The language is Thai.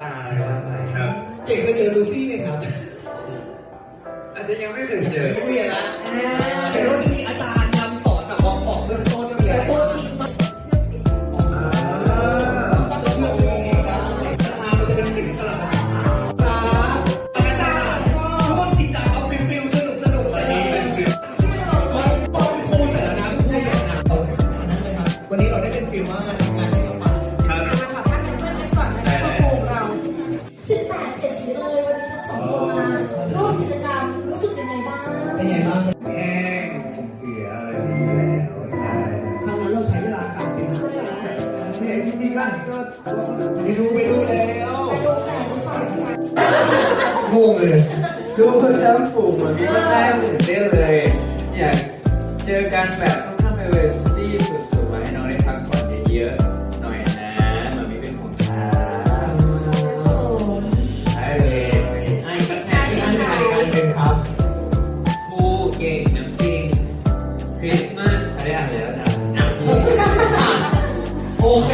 ครับเก่งเคยเจอลูฟี่ไหมครับอาจจะยังไม่เคยเจอไม่เรียนละแต่เราจะมีอาจารย์นำสอนแบบบอกเรื่องต้นเรื่องอะไรตัวจริงมากจะเลือกเองได้ประธานมันจะเป็นสิ่งสลับอาจารย์ทุกคนจริงจังเอาฟิลสนุกอะไรนี้เป็นฟิลบอกครูแต่ละนะครูแต่ละนะอันนั้นเลยครับวันนี้เราได้เป็นฟิลว่างานศิลปะครับมาขอทักกันเพื่อนกันก่อนนะคะครอบครัวเรา18เฉดสีเลยวันนี้ทั้งสองคนมาร่วมกิจกรรมรู้สึกยังไงบ้างเป็นไงบ้างแห้งผมเสียอะไรที่แล้วใช่ ครั้งนั้นเราใช้เวลาการจริงๆเนี่ยจริงๆก็ไปดูแล้ว ดูแต่ดูฝ่ายที่ งงเลย ดูจำฝูงเหมือนมีแรกตื่นเต้นเลยอยากเจอกันแบบต้องทำไปเวซี่สุดๆมาให้น้องได้พักผ่อนเยอะๆหน่อยนะมันไม่เป็นของช้าใช่เลยให้ก็แค่อันหนึ่งครับ ครูเก่งน้ำจริงคริสต์มาสได้อ่านแล้วนะโอเค